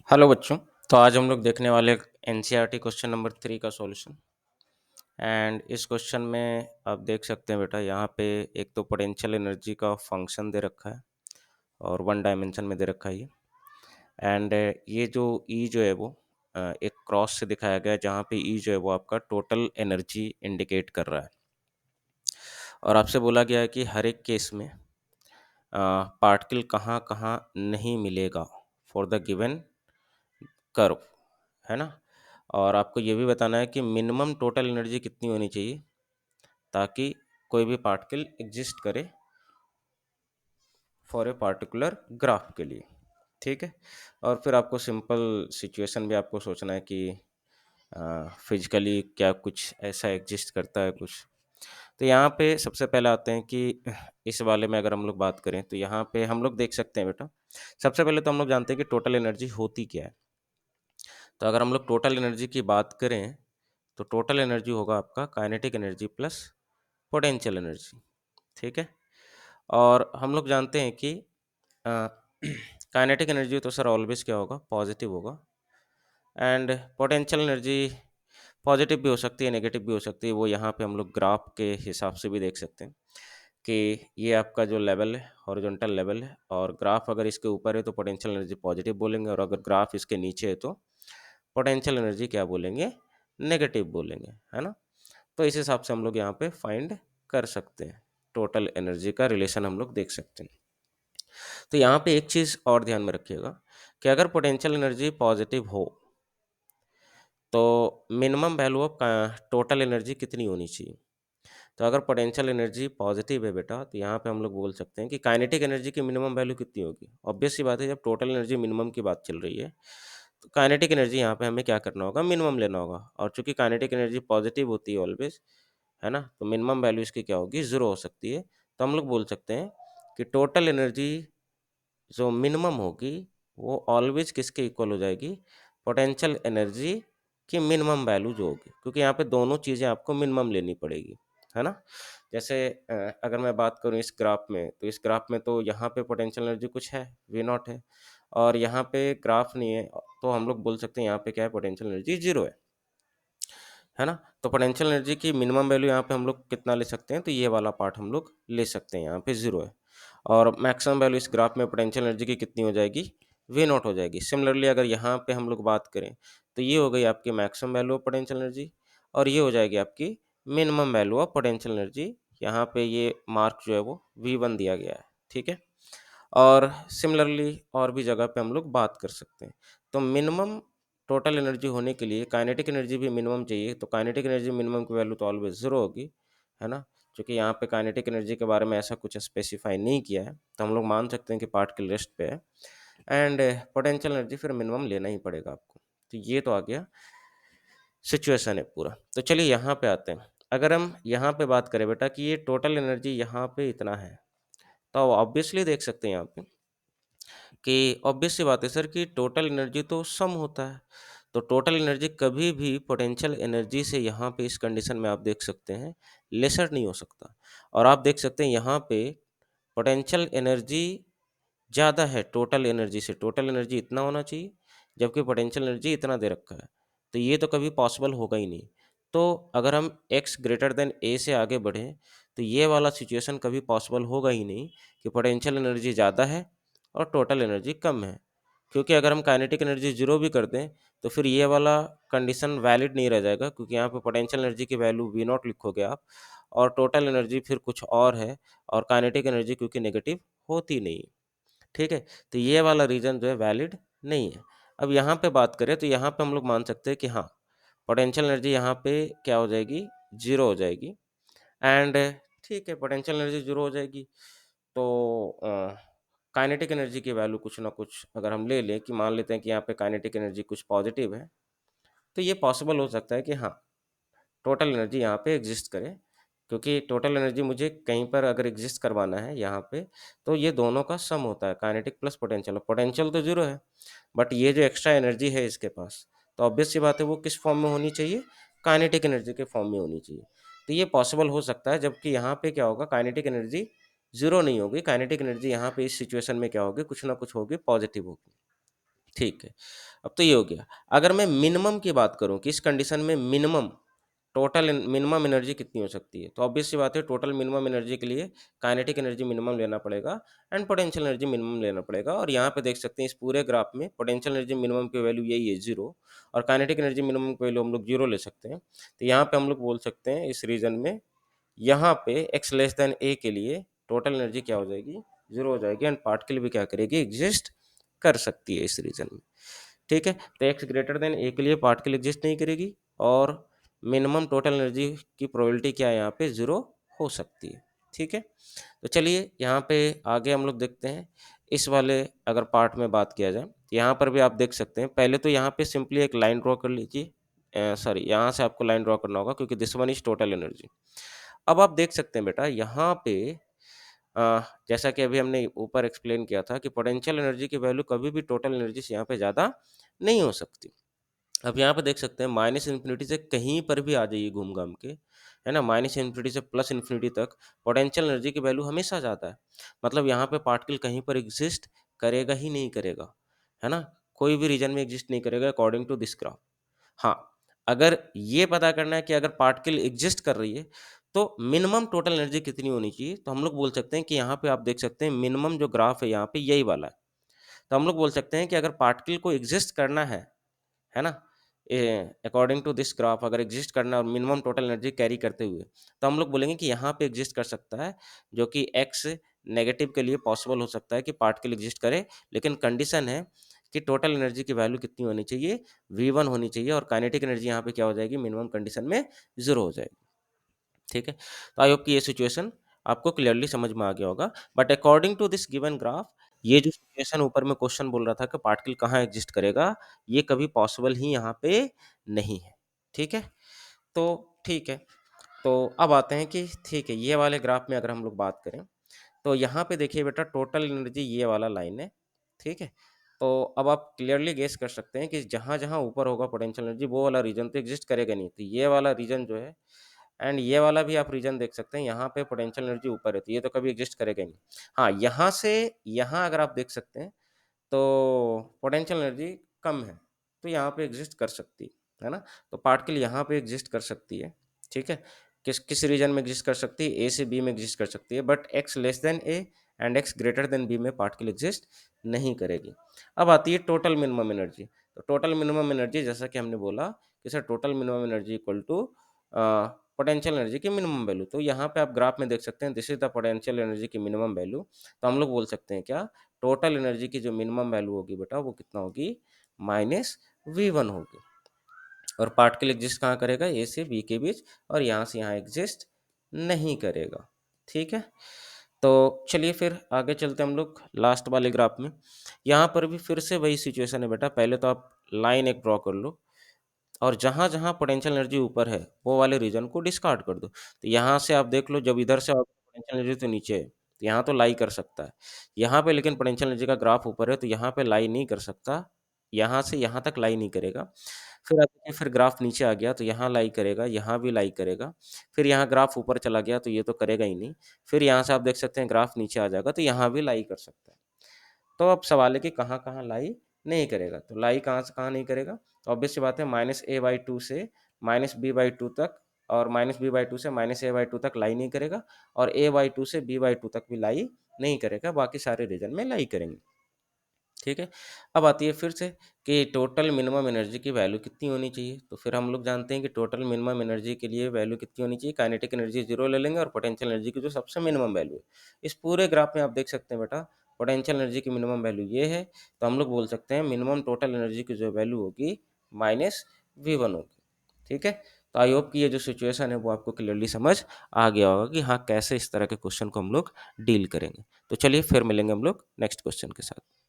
Hello बच्चों। तो आज हम लोग देखने वाले एनसीईआरटी क्वेश्चन नंबर 3 का सॉल्यूशन। एंड इस क्वेश्चन में आप देख सकते हैं बेटा, यहाँ पे एक तो पोटेंशियल एनर्जी का फंक्शन दे रखा है और वन डायमेंशन में दे रखा है ये। एंड ये जो ई जो है वो एक क्रॉस से दिखाया गया है, जहाँ पे ई जो है वो आपका टोटल एनर्जी इंडिकेट कर रहा है। और आपसे बोला गया है कि हर एक केस में पार्टिकल कहाँ कहाँ नहीं मिलेगा फॉर द गिवन कर्व, है ना। और आपको ये भी बताना है कि मिनिमम टोटल एनर्जी कितनी होनी चाहिए ताकि कोई भी पार्टिकल एग्जिस्ट करे फॉर ए पार्टिकुलर ग्राफ के लिए। ठीक है। और फिर आपको सिंपल सिचुएशन भी आपको सोचना है कि फिजिकली क्या कुछ ऐसा एग्जिस्ट करता है कुछ। तो यहाँ पे सबसे पहले आते हैं कि इस वाले में अगर हम लोग बात करें तो यहाँ पे हम लोग देख सकते हैं बेटा, सबसे पहले तो हम लोग जानते हैं कि टोटल एनर्जी होती क्या है। तो अगर हम लोग टोटल एनर्जी की बात करें तो टोटल एनर्जी होगा आपका kinetic energy plus potential energy. ठीक है। और हम लोग जानते हैं कि काइनेटिक एनर्जी तो सर ऑलवेज क्या होगा, पॉजिटिव होगा। एंड पोटेंशियल एनर्जी पॉजिटिव भी हो सकती है, नेगेटिव भी हो सकती है। वो यहाँ पे हम लोग ग्राफ के हिसाब से भी देख सकते हैं कि ये आपका जो लेवल है हॉरिजॉन्टल लेवल है, और ग्राफ अगर इसके ऊपर है तो पोटेंशियल एनर्जी पॉजिटिव बोलेंगे, और अगर ग्राफ इसके नीचे है तो पोटेंशियल एनर्जी क्या बोलेंगे, नेगेटिव बोलेंगे, है ना। तो इस हिसाब से हम लोग यहाँ पे फाइंड कर सकते हैं, टोटल एनर्जी का रिलेशन हम लोग देख सकते हैं। तो यहाँ पे एक चीज़ और ध्यान में रखिएगा कि अगर पोटेंशियल एनर्जी पॉजिटिव हो तो minimum value of total energy कितनी होनी चाहिए। तो अगर पोटेंशियल एनर्जी पॉजिटिव है बेटा तो यहाँ पे हम लोग बोल सकते हैं कि काइनेटिक एनर्जी की मिनिमम वैल्यू कितनी होगी। ऑब्वियस सी बात है, जब टोटल एनर्जी मिनिमम की बात चल रही है तो काइनेटिक एनर्जी यहाँ पे हमें क्या करना होगा, मिनिमम लेना होगा। और चूंकि काइनेटिक एनर्जी पॉजिटिव होती है ऑलवेज, है ना, तो मिनिमम वैल्यू इसकी क्या होगी, ज़ीरो हो सकती है। तो हम लोग बोल सकते हैं कि टोटल एनर्जी जो मिनिमम होगी वो ऑलवेज किसके इक्वल हो जाएगी, पोटेंशियल एनर्जी की मिनिमम वैल्यू जो होगी, क्योंकि यहाँ पे दोनों चीज़ें आपको मिनिमम लेनी पड़ेगी, है ना। जैसे अगर मैं बात करूँ इस ग्राफ में, तो इस ग्राफ में तो यहाँ पे पोटेंशियल एनर्जी कुछ है, वी नॉट है, और यहाँ पे ग्राफ नहीं है, तो हम लोग बोल सकते हैं यहाँ पे क्या है, पोटेंशियल एनर्जी जीरो है ना। तो पोटेंशियल एनर्जी की मिनिमम वैल्यू यहाँ पे हम लोग कितना ले सकते हैं, तो ये वाला पार्ट हम लोग ले सकते हैं, यहाँ पे जीरो है। और मैक्सिमम वैल्यू इस ग्राफ में पोटेंशियल एनर्जी की कितनी हो जाएगी, वी नॉट हो जाएगी। सिमिलरली अगर यहाँ पे हम लोग बात करें तो ये हो गई आपकी maximum value of potential energy, और ये हो जाएगी आपकी minimum value of potential energy. यहाँ पे ये मार्क जो है वो V1 दिया गया है, ठीक है। और सिमिलरली और भी जगह पे हम लोग बात कर सकते हैं। तो मिनिमम टोटल एनर्जी होने के लिए काइनेटिक एनर्जी भी मिनिमम चाहिए, तो काइनेटिक एनर्जी मिनिमम की वैल्यू तो ऑलवेज ज़ीरो होगी, है ना। क्योंकि यहाँ पे काइनेटिक एनर्जी के बारे में ऐसा कुछ स्पेसिफाई नहीं किया है, तो हम लोग मान सकते हैं कि पार्टिकल रेस्ट पे है। एंड पोटेंशियल एनर्जी फिर मिनिमम लेना ही पड़ेगा आपको। तो ये तो आ गया सिचुएशन है पूरा। तो चलिए यहाँ पे आते हैं। अगर हम यहाँ पे बात करें बेटा कि ये टोटल एनर्जी यहाँ पे इतना है, तो ऑब्वियसली देख सकते हैं यहाँ पे कि ऑब्वियस सी बात है सर कि टोटल एनर्जी तो सम होता है। तो टोटल एनर्जी कभी भी पोटेंशियल एनर्जी से यहाँ पे इस कंडीशन में आप देख सकते हैं लेसर नहीं हो सकता। और आप देख सकते हैं यहाँ पे पोटेंशियल एनर्जी ज़्यादा है टोटल एनर्जी से, टोटल एनर्जी इतना होना चाहिए जबकि पोटेंशियल एनर्जी इतना दे रखा है। तो ये तो कभी पॉसिबल होगा ही नहीं। तो अगर हम x ग्रेटर देन a से आगे बढ़ें तो ये वाला सिचुएशन कभी पॉसिबल होगा ही नहीं कि पोटेंशियल एनर्जी ज़्यादा है और टोटल एनर्जी कम है। क्योंकि अगर हम काइनेटिक एनर्जी जीरो भी कर दें तो फिर ये वाला कंडीशन वैलिड नहीं रह जाएगा, क्योंकि यहाँ पे पोटेंशियल एनर्जी की वैल्यू वी नॉट लिखोगे आप, और टोटल एनर्जी फिर कुछ और है, और काइनेटिक एनर्जी क्योंकि नेगेटिव होती नहीं है, ठीक है। तो ये वाला रीज़न जो है वैलिड नहीं है। अब यहाँ पे बात करें तो यहाँ पे हम लोग मान सकते हैं कि हाँ, पोटेंशियल एनर्जी यहाँ पे क्या हो जाएगी, जीरो हो जाएगी। एंड ठीक है, पोटेंशियल एनर्जी जीरो हो जाएगी तो काइनेटिक एनर्जी की वैल्यू कुछ ना कुछ अगर हम ले लें कि मान लेते हैं कि यहाँ पे काइनेटिक एनर्जी कुछ पॉजिटिव है, तो ये पॉसिबल हो सकता है कि हाँ, टोटल एनर्जी यहाँ पे एग्जिस्ट करे। क्योंकि टोटल एनर्जी मुझे कहीं पर अगर एग्जिस्ट करवाना है यहाँ पे, तो ये दोनों का सम होता है, काइनेटिक प्लस पोटेंशियल। पोटेंशियल तो जीरो है, बट ये जो एक्स्ट्रा एनर्जी है इसके पास, तो ऑब्वियस सी बात है वो किस फॉर्म में होनी चाहिए, काइनेटिक एनर्जी के फॉर्म में होनी चाहिए। तो ये पॉसिबल हो सकता है, जबकि यहाँ पे क्या होगा, काइनेटिक एनर्जी जीरो नहीं होगी, काइनेटिक एनर्जी यहाँ पे इस सिचुएशन में क्या होगी, कुछ ना कुछ होगी, पॉजिटिव होगी। ठीक है। अब तो ये हो गया। अगर मैं मिनिमम की बात करूँ कि इस कंडीशन में मिनिमम एनर्जी कितनी हो सकती है? तो ऑब्वियस सी बात है, टोटल मिनिमम एनर्जी के लिए काइनेटिक एनर्जी मिनिमम लेना पड़ेगा एंड पोटेंशियल एनर्जी मिनिमम लेना पड़ेगा। और यहाँ पे देख सकते हैं इस पूरे ग्राफ में पोटेंशियल एनर्जी मिनिमम की वैल्यू यही है 0, और काइनेटिक एनर्जी मिनिमम की वैल्यू हम लोग 0 ले सकते हैं। तो यहाँ पे हम लोग बोल सकते हैं इस रीजन में, यहाँ पे x लेस देन a के लिए टोटल एनर्जी क्या हो जाएगी? 0 हो जाएगी, एंड पार्टिकल भी क्या करेगी? एग्जिस्ट कर सकती है इस रीजन में। ठीक है, तो x ग्रेटर देन a के लिए पार्टिकल एग्जिस्ट नहीं करेगी, और मिनिमम टोटल एनर्जी की प्रोबेबिलिटी क्या है? यहाँ पे 0 हो सकती है। ठीक है, तो चलिए यहाँ पे आगे हम लोग देखते हैं। इस वाले अगर पार्ट में बात किया जाए, यहाँ पर भी आप देख सकते हैं। पहले तो यहाँ पे सिंपली एक लाइन ड्रॉ कर लीजिए, सॉरी यहाँ से आपको लाइन ड्रॉ करना होगा क्योंकि this one is total energy. अब आप देख सकते हैं बेटा यहाँ पे, जैसा कि अभी हमने ऊपर एक्सप्लेन किया था कि पोटेंशियल एनर्जी की वैल्यू कभी भी टोटल एनर्जी से यहाँ पे ज़्यादा नहीं हो सकती। अब यहाँ पे देख सकते हैं माइनस इन्फिनिटी से कहीं पर भी आ जाइए घूम घाम के, है ना, माइनस इन्फिनिटी से प्लस इन्फिनिटी तक पोटेंशियल एनर्जी की वैल्यू हमेशा ज़्यादा है। मतलब यहाँ पे पार्टिकल कहीं पर एग्जिस्ट करेगा ही नहीं करेगा, है ना, कोई भी रीजन में एग्जिस्ट नहीं करेगा अकॉर्डिंग टू दिस ग्राफ। हाँ, अगर ये पता करना है कि अगर पार्टिकल एग्जिस्ट कर रही है तो मिनिमम टोटल एनर्जी कितनी होनी चाहिए, तो हम लोग बोल सकते हैं कि यहाँ पे आप देख सकते हैं मिनिमम जो ग्राफ है यहाँ पे यही वाला है। तो हम लोग बोल सकते हैं कि अगर पार्टिकल को एग्जिस्ट करना है ना, अकॉर्डिंग टू दिस ग्राफ अगर एग्जिस्ट करना है और मिनिमम टोटल एनर्जी कैरी करते हुए, तो हम लोग बोलेंगे कि यहाँ पे एग्जिस्ट कर सकता है, जो कि एक्स नेगेटिव के लिए पॉसिबल हो सकता है कि पार्टिकल एग्जिस्ट करे, लेकिन कंडीशन है कि टोटल एनर्जी की वैल्यू कितनी होनी चाहिए? V1 होनी चाहिए, और काइनेटिक एनर्जी यहाँ पे क्या हो जाएगी? मिनिमम कंडीशन में 0 हो जाएगी। ठीक है, तो आई होप कि ये सिचुएशन आपको क्लियरली समझ में आ गया होगा। But according to this given graph, ये जो सिचुएशन ऊपर में क्वेश्चन बोल रहा था कि पार्टिकल कहाँ एग्जिस्ट करेगा, ये कभी पॉसिबल ही यहाँ पे नहीं है। ठीक है, तो ठीक है, तो अब आते हैं कि ठीक है, ये वाले ग्राफ में अगर हम लोग बात करें, तो यहाँ पे देखिए बेटा टोटल एनर्जी ये वाला लाइन है। ठीक है, तो अब आप क्लियरली गेस कर सकते हैं कि जहाँ जहाँ ऊपर होगा पोटेंशियल एनर्जी, वो वाला रीजन तो एग्जिस्ट करेगा नहीं। तो ये वाला रीजन जो है, एंड ये वाला भी आप रीजन देख सकते हैं, यहाँ पे पोटेंशियल एनर्जी ऊपर है, तो ये तो कभी एग्जिस्ट करेगा ही नहीं। हाँ, यहाँ से यहाँ अगर आप देख सकते हैं तो पोटेंशियल एनर्जी कम है, तो यहाँ पे एग्जिस्ट कर सकती है ना, तो पार्टिकल यहाँ पे एग्जिस्ट कर सकती है। ठीक है, किस किस रीजन में एग्जिस्ट कर सकती है? ए से बी में एग्जिस्ट कर सकती है, but X less than A and X greater than B में पार्टिकल एग्जिस्ट नहीं करेगी। अब आती है टोटल मिनिमम एनर्जी। तो टोटल मिनिमम एनर्जी, जैसा कि हमने बोला कि sir total minimum energy equal to potential energy की मिनिमम वैल्यू। तो यहाँ पे आप ग्राफ में देख सकते हैं this is the potential energy की मिनिमम वैल्यू। तो हम लोग बोल सकते हैं क्या? टोटल एनर्जी की जो मिनिमम वैल्यू होगी बेटा, वो कितना होगी? माइनस V1 होगी। और पार्टिकल एग्जिस्ट कहाँ करेगा? ए से बी के बीच, और यहाँ से यहाँ एग्जिस्ट नहीं करेगा। ठीक है, तो चलिए फिर आगे चलते हैं हम लोग लास्ट वाले ग्राफ में। यहाँ पर भी फिर से वही सिचुएशन है बेटा। पहले तो आप लाइन एक ड्रॉ कर लो, और जहाँ जहाँ पोटेंशियल एनर्जी ऊपर है वो वाले रीजन को डिस्कार्ड कर दो। तो यहाँ से आप देख लो, जब इधर से पोटेंशियल एनर्जी तो नीचे है, तो यहाँ तो लाई कर सकता है। यहाँ पे लेकिन पोटेंशियल एनर्जी का ग्राफ ऊपर है, तो यहाँ पे लाई नहीं कर सकता, यहाँ से यहाँ तक लाई नहीं करेगा। फिर आप देखिए, फिर ग्राफ नीचे आ गया तो यहाँ लाई करेगा, यहाँ भी लाई करेगा। फिर यहाँ ग्राफ ऊपर चला गया तो ये तो करेगा ही नहीं। फिर यहाँ से आप देख सकते हैं ग्राफ नीचे आ जाएगा तो यहाँ भी लाई कर सकता है। तो अब सवाल है कि कहाँ कहाँ लाई नहीं करेगा। तो लाई कहाँ से कहाँ नहीं करेगा? तो ऑब्वियस सी बात है, -a/2 से -b/2 तक, और -b/2 से -a/2 तक लाई नहीं करेगा, और a/2 से b/2 तक भी लाई नहीं करेगा। बाकी सारे रीजन में लाई करेंगे। ठीक है, अब आती है फिर से कि टोटल मिनिमम एनर्जी की वैल्यू कितनी होनी चाहिए। तो फिर हम लोग जानते हैं कि टोटल मिनिमम एनर्जी के लिए वैल्यू कितनी होनी चाहिए? काइनेटिक एनर्जी 0 ले लेंगे, और पोटेंशियल एनर्जी की जो सबसे मिनिमम वैल्यू है, इस पूरे ग्राफ में आप देख सकते हैं बेटा, पोटेंशियल एनर्जी की मिनिमम वैल्यू ये है। तो हम लोग बोल सकते हैं मिनिमम टोटल एनर्जी की जो वैल्यू होगी -V1 होगी। ठीक है, तो आई होप कि ये जो सिचुएशन है वो आपको क्लियरली समझ आ गया होगा कि हाँ कैसे इस तरह के क्वेश्चन को हम लोग डील करेंगे। तो चलिए फिर मिलेंगे हम लोग नेक्स्ट क्वेश्चन के साथ।